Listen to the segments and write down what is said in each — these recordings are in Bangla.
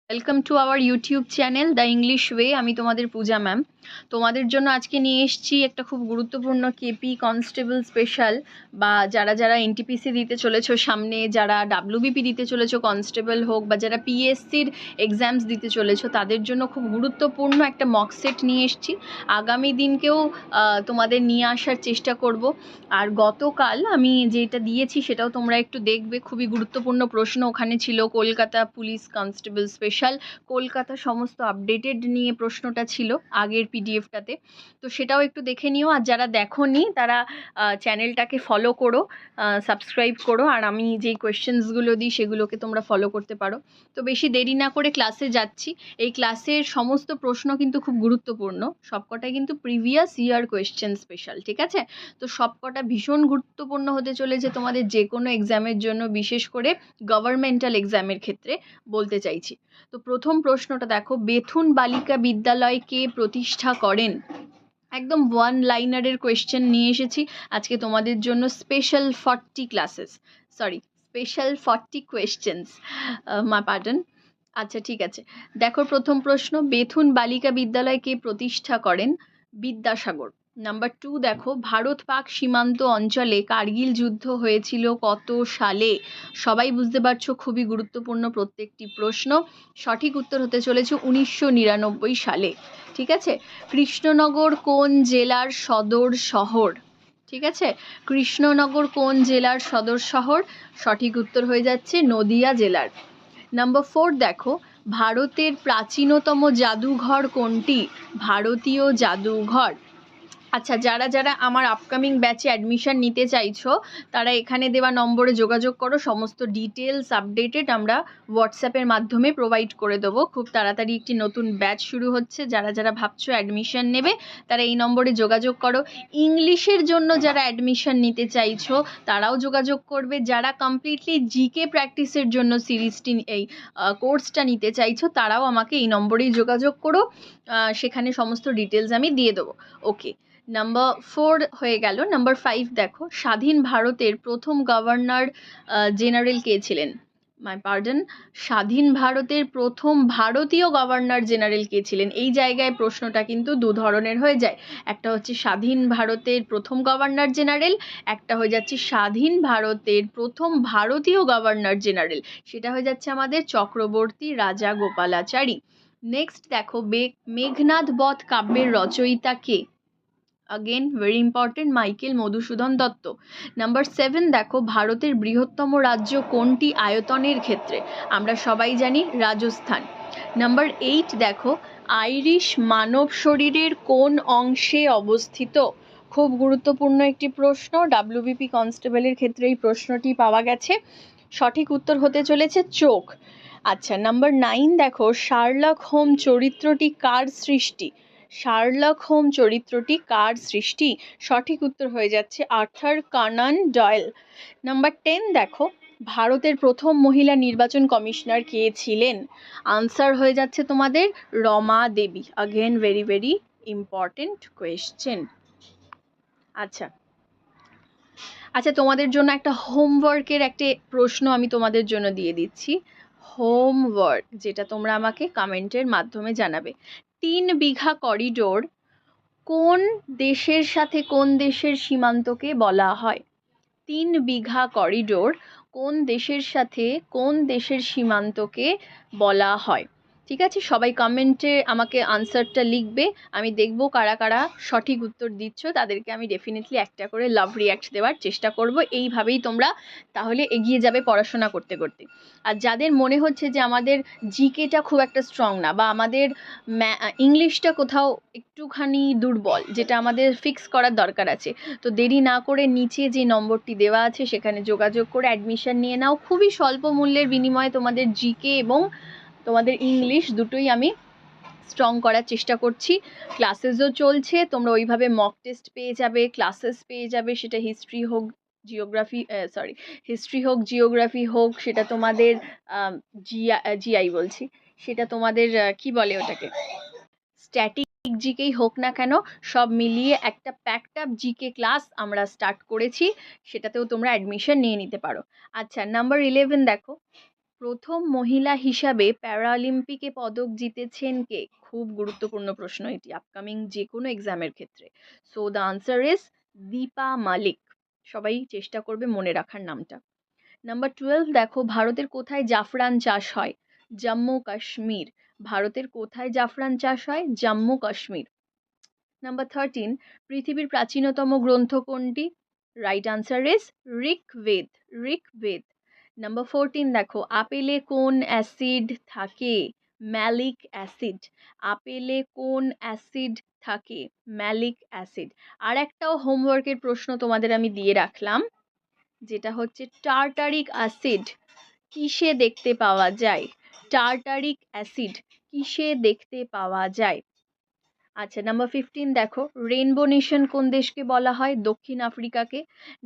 Welcome to our YouTube channel the English way. আমি তোমাদের পূজা ম্যাম। তোমাদের জন্য আজকে নিয়ে এসেছি একটা খুব গুরুত্বপূর্ণ কেপি কনস্টেবল স্পেশাল, বা যারা যারা এনটিপিসি দিতে চলেছো সামনে, যারা ডাব্লিউবিপি দিতে চলেছো কনস্টেবল হোক, বা যারা পিএসসির এক্সামস দিতে চলেছো, তাদের জন্য খুব গুরুত্বপূর্ণ একটা মক সেট নিয়ে এসেছি। আগামী দিনকেও তোমাদের নিয়ে আসার চেষ্টা করব। আর গতকাল আমি যেটা দিয়েছি সেটাও তোমরা একটু দেখবে, খুবই গুরুত্বপূর্ণ প্রশ্ন ওখানে ছিল। Kolkata police constable special, Kolkata সমস্ত আপডেটেড নিয়ে প্রশ্নটা ছিল আগের পিডিএফটাতে। তো সেটাও একটু দেখে নিও, আর যারা দেখোনি তারা চ্যানেলটাকে ফলো করো, সাবস্ক্রাইব করো, আর আমি যেই কোয়েশ্চেন্সগুলো দিই সেগুলোকে তোমরা ফলো করতে পারো। তো বেশি দেরি না করে ক্লাসে যাচ্ছি। এই ক্লাসের সমস্ত প্রশ্ন কিন্তু খুব গুরুত্বপূর্ণ, সবকটাই কিন্তু প্রিভিয়াস ইয়ার কোয়েশ্চেন স্পেশাল, ঠিক আছে? তো সবকটা ভীষণ গুরুত্বপূর্ণ হতে চলেছে তোমাদের যে কোনো এক্সামের জন্য, বিশেষ করে গভর্নমেন্টাল এক্সামের ক্ষেত্রে বলতে চাইছি। তো প্রথম প্রশ্নটা দেখো, বেথুন বালিকা বিদ্যালয় কে প্রতিষ্ঠা করেন? একদম ওয়ান লাইনারের কোয়েশ্চেন নিয়ে এসেছি আজকে তোমাদের জন্য। Special 40 classes, sorry special 40 questions, মা পার্ডন। আচ্ছা ঠিক আছে, দেখো প্রথম প্রশ্ন, বেথুন বালিকা বিদ্যালয় কে প্রতিষ্ঠা করেন? বিদ্যাসাগর। নাম্বার 2 দেখো, ভারত পাক সীমান্ত অঞ্চলে কার্গিল যুদ্ধ হয়েছিল কত সালে? সবাই বুঝতে পারছো, খুবই গুরুত্বপূর্ণ প্রত্যেকটি প্রশ্ন। সঠিক উত্তর হতে চলেছে 1999 সালে, ঠিক আছে? কৃষ্ণনগর কোন জেলার সদর শহর? ঠিক আছে, কৃষ্ণনগর কোন জেলার সদর শহর? সঠিক উত্তর হয়ে যাচ্ছে নদিয়া জেলার। নাম্বার 4 দেখো, ভারতের প্রাচীনতম জাদুঘর কোনটি? ভারতীয় জাদুঘর। আচ্ছা, যারা যারা আমার আপকামিং ব্যাচে অ্যাডমিশন নিতে চাইছো তারা এখানে দেওয়া নম্বরে যোগাযোগ করো। সমস্ত ডিটেলস আপডেটেড আমরা হোয়াটসঅ্যাপের মাধ্যমে প্রোভাইড করে দেবো। খুব তাড়াতাড়ি একটি নতুন ব্যাচ শুরু হচ্ছে। যারা যারা ভাবছো অ্যাডমিশন নেবে তারা এই নম্বরে যোগাযোগ করো। ইংলিশের জন্য যারা অ্যাডমিশন নিতে চাইছো তারাও যোগাযোগ করবে। যারা কমপ্লিটলি জিকে প্র্যাকটিসের জন্য সিরিজটি, এই কোর্সটা নিতে চাইছো, তারাও আমাকে এই নম্বরেই যোগাযোগ করো, সেখানে সমস্ত ডিটেলস আমি দিয়ে দেবো। ওকে, নাম্বার 4 হয়ে গেল। নাম্বার 5 দেখো, স্বাধীন ভারতের প্রথম গভর্নর জেনারেল কে ছিলেন? মাই পার্ডন, স্বাধীন ভারতের প্রথম ভারতীয় গভর্নর জেনারেল কে ছিলেন? এই জায়গায় প্রশ্নটা কিন্তু দু ধরনের হয়ে যায়। একটা হচ্ছে স্বাধীন ভারতের প্রথম গভর্নর জেনারেল, একটা হয়ে যাচ্ছে স্বাধীন ভারতের প্রথম ভারতীয় গভর্নর জেনারেল। সেটা হয়ে যাচ্ছে আমাদের চক্রবর্তী রাজা গোপালাচারী। নেক্সট দেখো, মেঘনাদ বধ কাব্যের রচয়িতা কে? Again very important, Michael Madhusudan Dutta. Number 7 দেখো, ভারতের বৃহত্তম রাজ্য কোনটি আয়তনের ক্ষেত্রে? আমরা সবাই জানি রাজস্থান। নাম্বার 8 দেখো, আইরিশ মানব শরীরের কোন অংশে অবস্থিত? খুব গুরুত্বপূর্ণ একটি প্রশ্ন, ডাব্লিউবিপি কনস্টেবলের ক্ষেত্রে এই প্রশ্নটি পাওয়া গেছে। সঠিক উত্তর হতে চলেছে চোখ। আচ্ছা, নাম্বার 9 দেখো, শার্লক হোম চরিত্রটি কার সৃষ্টি? শার্লক হোম চরিত্রটি কার সৃষ্টি? সঠিক উত্তর হয়ে যাচ্ছে আর্থার কানান ডয়েল। নাম্বার 10 দেখো, ভারতের প্রথম মহিলা নির্বাচন কমিশনার কে ছিলেন? আনসার হয়ে যাচ্ছে তোমাদের Rama Devi. Again very very important question. আচ্ছা আচ্ছা, তোমাদের জন্য একটা হোমওয়ার্কের একটা প্রশ্ন আমি তোমাদের জন্য দিয়ে দিচ্ছি। হোমওয়ার্ক, যেটা তোমরা আমাকে কমেন্টের মাধ্যমে জানাবে। 3 বিঘা করিডোর কোন দেশের সাথে কোন দেশের সীমান্তকে বলা হয়? 3 বিঘা করিডোর কোন দেশের সাথে কোন দেশের সীমান্তকে বলা হয়? ঠিক আছে, সবাই কমেন্টে আমাকে আনসারটা লিখবে। আমি দেখব কারা কারা সঠিক উত্তর দিচ্ছ, তাদেরকে আমি ডেফিনেটলি একটা করে লাভ রিয়াক্ট দেওয়ার চেষ্টা করব। এইভাবেই তোমরা তাহলে এগিয়ে যাবে পড়াশোনা করতে করতে। আর যাদের মনে হচ্ছে যে আমাদের জিকেটা খুব একটা স্ট্রং না, বা আমাদের ইংলিশটা কোথাও একটুখানি দুর্বল, যেটা আমাদের ফিক্স করার দরকার আছে, তো দেরি না করে নিচে যে নম্বরটি দেওয়া আছে সেখানে যোগাযোগ করে অ্যাডমিশন নিয়ে নাও। খুবই স্বল্প মূল্যের বিনিময়ে তোমাদের জিকে এবং তোমাদের ইংলিশ দুটোই আমি স্ট্রং করার চেষ্টা করছি। ক্লাসেসও চলছে, তোমরা ওইভাবে মক টেস্ট পেয়ে যাবে, ক্লাসেস পেয়ে যাবে, সেটা হিস্ট্রি হোক জিওগ্রাফি, হিস্ট্রি হোক জিওগ্রাফি হোক, সেটা তোমাদের জিআই বলছি, সেটা তোমাদের কি বলে ওটাকে, স্ট্যাটিক জিকেই হোক না কেন, সব মিলিয়ে একটা প্যাকড আপ জিকে ক্লাস আমরা স্টার্ট করেছি, সেটাতেও তোমরা অ্যাডমিশন নিয়ে নিতে পারো। আচ্ছা, নাম্বার 11 দেখো, প্রথম মহিলা হিসাবে প্যারালিম্পিকে পদক জিতেছেন কে? খুব গুরুত্বপূর্ণ প্রশ্ন এটি আপকামিং যে কোনো এক্সামের ক্ষেত্রে। So the answer is Dipa Malik. সবাই চেষ্টা করবে মনে রাখার নামটা। নাম্বার 12 দেখো, ভারতের কোথায় জাফরান চাষ হয়? জম্মু কাশ্মীর। ভারতের কোথায় জাফরান চাষ হয়? জম্মু কাশ্মীর। নাম্বার 13, পৃথিবীর প্রাচীনতম গ্রন্থ কোনটি? Right answer is Rigveda. Rigveda. Number 14 দেখো, আপেলে কোন অ্যাসিড থাকে? Malic acid. আপেলে কোন অ্যাসিড থাকে? Malic acid. আর একটাও হোমওয়ার্কের প্রশ্ন তোমাদের আমি দিয়ে রাখলাম, যেটা হচ্ছে টার্টারিক অ্যাসিড কিসে দেখতে পাওয়া যায়? টার্টারিক অ্যাসিড কিসে দেখতে পাওয়া যায়? আচ্ছা, নাম্বার 15 দেখো, রেইনবো নেশন কোন দেশকে বলা হয়? দক্ষিণ আফ্রিকাকে।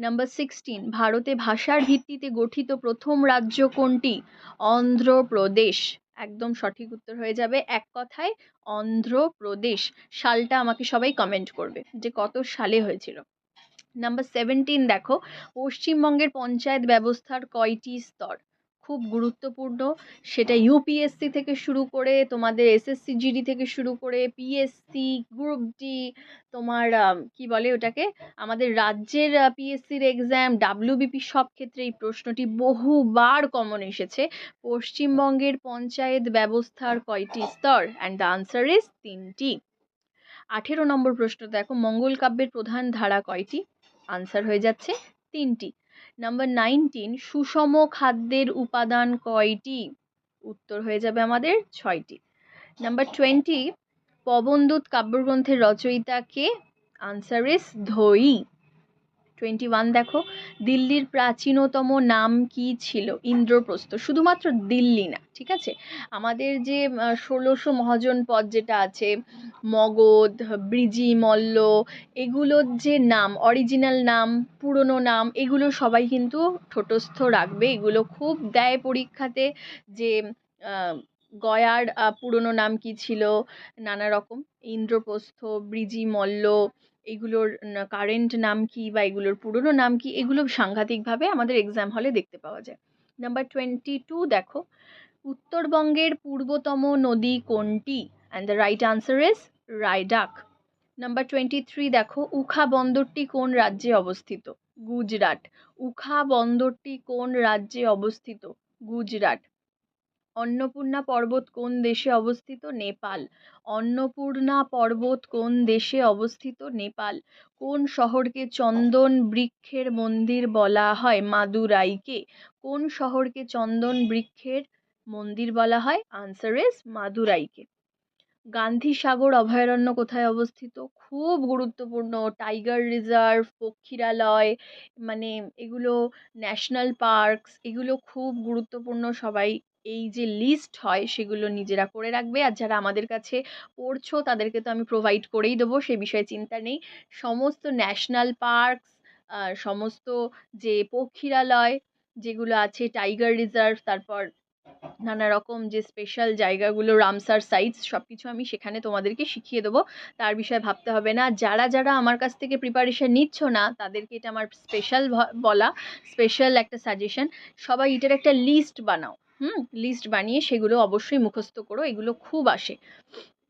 নাম্বার 16, ভারতে ভাষার ভিত্তিতে গঠিত প্রথম রাজ্য কোনটি? অন্ধ্রপ্রদেশ। একদম সঠিক উত্তর হয়ে যাবে এক কথায় অন্ধ্রপ্রদেশ। সালটা আমাকে সবাই কমেন্ট করবে যে কত সালে হয়েছিল। নাম্বার 17 দেখো, পশ্চিমবঙ্গের পঞ্চায়েত ব্যবস্থার কয়টি স্তর? খুব গুরুত্বপূর্ণ। সেটা ইউপিএসসি থেকে শুরু করে তোমাদের এসএসসি জিডি থেকে শুরু করে পিএসসি, গ্রুপ ডি, তোমার কি বলে ওটাকে, আমাদের রাজ্যের পিএসসির এক্সাম, ডাব্লিউবিপি, সব ক্ষেত্রে এই প্রশ্নটি বহুবার কমন এসেছে। পশ্চিমবঙ্গের পঞ্চায়েত ব্যবস্থার কয়টি স্তর? অ্যান্ড দ্য আনসার ইজ 3টি। 18 নম্বর প্রশ্ন দেখো, মঙ্গল কাব্যের প্রধান ধারা কয়টি? আনসার হয়ে যাচ্ছে 3টি। নাম্বার 19, সুষম খাদ্যের উপাদান কয়টি? উত্তর হয়ে যাবে আমাদের 6টি। নাম্বার 20, পবনদূত কাব্যগ্রন্থের রচয়িতা কে? Answer is ধৈ। 21 দেখো, দিল্লির প্রাচীনতম নাম কি ছিল? ইন্দ্রপ্রস্থ। শুধুমাত্র দিল্লি না, ঠিক আছে, আমাদের যে 1600 মহাজনপদ যেটা আছে, মগধ, ব্রিজি, মল্ল, এগুলোর যে নাম, অরিজিনাল নাম, পুরনো নাম, এগুলো সবাই কিন্তু ঠোঁটস্থ রাখবে। এগুলো খুব দেয় পরীক্ষাতে, যে গয়ার পুরনো নাম কি ছিল, নানা রকম, ইন্দ্রপ্রস্থ, ব্রিজি, মল্ল, এগুলোর কারেন্ট নাম কি বা এগুলোর পুরনো নাম কি, এগুলো সাংঘাতিকভাবে আমাদের এক্সাম হলে দেখতে পাওয়া যায়। নাম্বার 22 দেখো, উত্তরবঙ্গের পূর্বতম নদী কোনটি? And the right answer is Raidak. Number 23 দেখো, উখা বন্দরটি কোন রাজ্যে অবস্থিত? গুজরাট। উখা বন্দরটি কোন রাজ্যে অবস্থিত? গুজরাট। অন্নপূর্ণা পর্বত কোন দেশে অবস্থিত? নেপাল। অন্নপূর্ণা পর্বত কোন দেশে অবস্থিত? নেপাল। কোন শহরকে চন্দন বৃক্ষের মন্দির বলা হয়? মাদুরাইকে। কোন শহরকে চন্দন বৃক্ষের মন্দির বলা হয়? আনসার ইজ মাদুরাইকে। গান্ধী সাগর অভয়ারণ্য কোথায় অবস্থিত? খুব গুরুত্বপূর্ণ। টাইগার রিজার্ভ, পক্ষীরালয়, মানে এগুলো ন্যাশনাল পার্কস, এগুলো খুব গুরুত্বপূর্ণ। সবাই এই যে লিস্ট হয় সেগুলো নিজেরা করে রাখবে। আর যারা আমাদের কাছে পড়ছো তাদেরকে তো আমি প্রোভাইড করেই দেবো, সে বিষয়ে চিন্তা নেই। সমস্ত ন্যাশনাল পার্কস, সমস্ত যে পক্ষীরালয় যেগুলো আছে, টাইগার রিজার্ভ, তারপর নানা রকম যে স্পেশাল জায়গাগুলো, রামসার সাইটস, সব কিছু আমি সেখানে তোমাদেরকে শিখিয়ে দেবো। তার বিষয়ে ভাবতে হবে না। যারা যারা আমার কাছ থেকে প্রিপারেশন নিচ্ছ না তাদেরকে এটা আমার স্পেশাল বলা, স্পেশাল একটা সাজেশন, সবাই এটার একটা লিস্ট বানাও। লিস্ট বানিয়ে সেগুলো অবশ্যই মুখস্থ করো। এগুলো খুব আসে,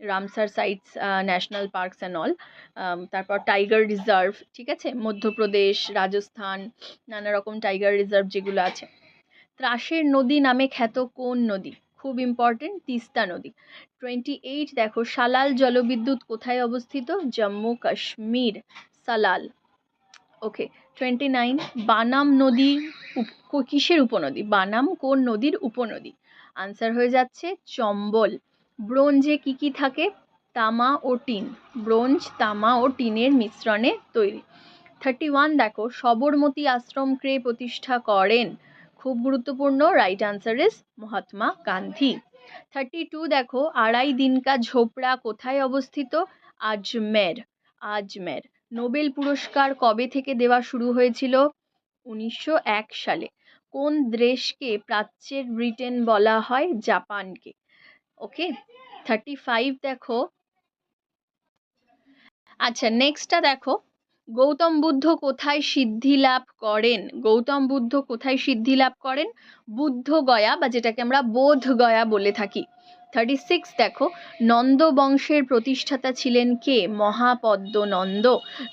Ramsar sites, national parks and all. তারপর টাইগার রিজার্ভ, ঠিক আছে, মধ্যপ্রদেশ, রাজস্থান, নানা রকম টাইগার রিজার্ভ যেগুলো আছে। ত্রাসের নদী নামে খ্যাত কোন নদী? খুব ইম্পর্টেন্ট, তিস্তা নদী। 28 দেখো, সালাল জলবিদ্যুৎ কোথায় অবস্থিত? জম্মু কাশ্মীর, সালাল। ওকে। 29, বানাম নদী কিসের উপনদী? বানাম কোন নদীর উপনদী? আনসার হয়ে যাচ্ছে চম্বল। ব্রোঞ্জে কি কি থাকে? তামা ও টিন। ব্রোঞ্জ তামা ও টিনের মিশ্রণে তৈরি। 31 দেখো, সবরমতী আশ্রম কে প্রতিষ্ঠা করেন? খুব গুরুত্বপূর্ণ। Right answer is Mahatma Gandhi. 32 দেখো, আড়াই দিনকা ঝোপড়া কোথায় অবস্থিত? আজমের। আজমের। নোবেল পুরস্কার কবে থেকে দেওয়া শুরু হয়েছিল? 1901 সালে। কোন দেশকে প্রাচ্যের ব্রিটেন বলা হয়? জাপানকে। ওকে। 35 দেখো, আচ্ছা নেক্সটটা দেখো, গৌতম বুদ্ধ কোথায় সিদ্ধি লাভ করেন? গৌতম বুদ্ধ কোথায় সিদ্ধি লাভ করেন? বুদ্ধ গয়া, বা যেটাকে আমরা বোধ গয়া বলে থাকি। 36 দেখো, নন্দ বংশের প্রতিষ্ঠাতা ছিলেন কে? মহাপদ্ম নন্দ।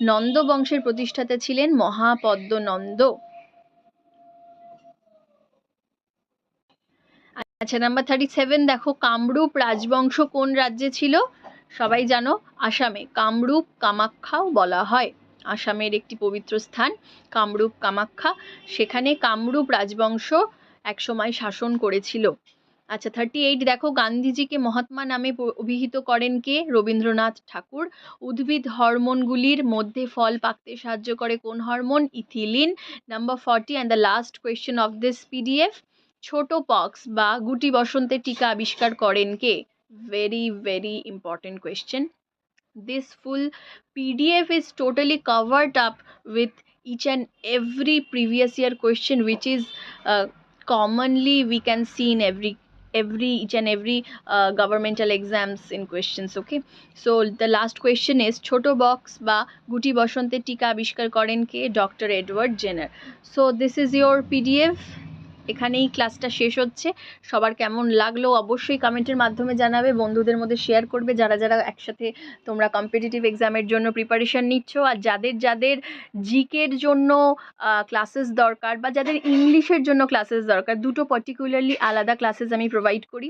নন্দ বংশের প্রতিষ্ঠাতা ছিলেন মহাপদ্ম নন্দ। আচ্ছা, নাম্বার 37 দেখো, কামরূপ রাজবংশ কোন রাজ্যে ছিল? সবাই জানো, আসামে। কামরূপ কামাখ্যাও বলা হয়। আসামের একটি পবিত্র স্থান কামরূপ কামাখ্যা, সেখানে কামরূপ রাজবংশ একসময় শাসন করেছিল। আচ্ছা, 38 দেখো, গান্ধীজিকে মহাত্মা নামে অভিহিত করেন কে? রবীন্দ্রনাথ ঠাকুর। উদ্ভিদ হরমোনগুলির মধ্যে ফল পাকতে সাহায্য করে কোন hormone? Ethylene. Number 40 and the last question of this PDF, ছোট পক্স বা গুটি বসন্তের টিকা আবিষ্কার করেন কে? Very very important question. This full PDF is totally covered up with each and every previous year question which is commonly we can see in every each and every governmental exams in questions. Okay, so the last question is ছোট বক্স বা গুটি বসন্তের টিকা আবিষ্কার করেন কে? Doctor Edward Jenner. So this is your PDF. এখানেই ক্লাসটা শেষ হচ্ছে। সবার কেমন লাগলো অবশ্যই কমেন্টের মাধ্যমে জানাবে, বন্ধুদের মধ্যে শেয়ার করবে যারা যারা একসাথে তোমরা কম্পিটিটিভ এক্সামের জন্য প্রিপারেশন নিচ্ছ। আর যাদের যাদের জিকের জন্য ক্লাসেস দরকার বা যাদের ইংলিশের জন্য ক্লাসেস দরকার, দুটো পার্টিকুলারলি আলাদা ক্লাসেস আমি প্রোভাইড করি।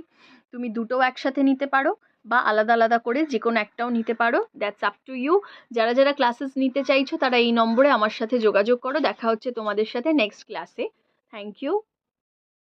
তুমি দুটোও একসাথে নিতে পারো বা আলাদা আলাদা করে যে কোনো একটাও নিতে পারো, দ্যাটস আপ টু ইউ। যারা যারা ক্লাসেস নিতে চাইছো তারা এই নম্বরে আমার সাথে যোগাযোগ করো। দেখা হচ্ছে তোমাদের সাথে নেক্সট ক্লাসে। Thank you.